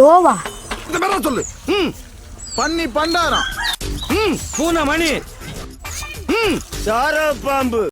லோவா இந்த பேர சொல்லு. பண்ணி பண்டாரம். பூனை மணி. சார பாம்பு.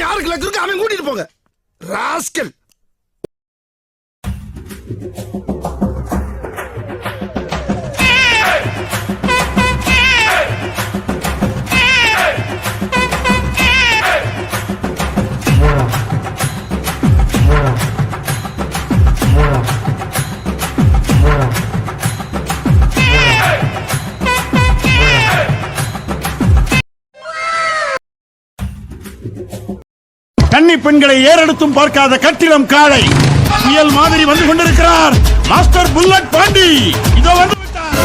யாருக்கு லக்கு இருக்கு அவன் கூட்டிட்டு போங்க ராஸ்கல். கன்னி பெண்களை ஏறெடுத்தும் பார்க்காத கட்டிடம் காளை புயல் மாதிரி வந்து கொண்டிருக்கிறார் மாஸ்டர் புல்லட் பாண்டி. இதோ வந்து விட்டார்.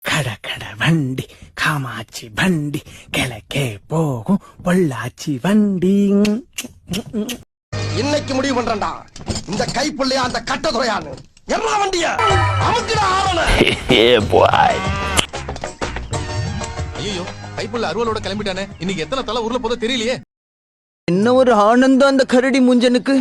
கட கட வண்டி காமாட்சி வண்டி கிழக்கே போகும் பொள்ளாச்சி வண்டி. இன்னைக்கு முடிவு பண்றேன்டா இந்த கைப்புள்ளையா அந்த கட்டதுறையான்னு. என்ன வண்டியா அமுக்குடா ஆவன. ஐயோ கைப்புள்ள அருவலோட கிளம்பிட்டானே. இன்னைக்கு எத்தனை தலை ஊர்ல போதோ தெரியலையே. என்ன ஒரு ஆனந்தம் அந்த கரடி முஞ்சனுக்கு.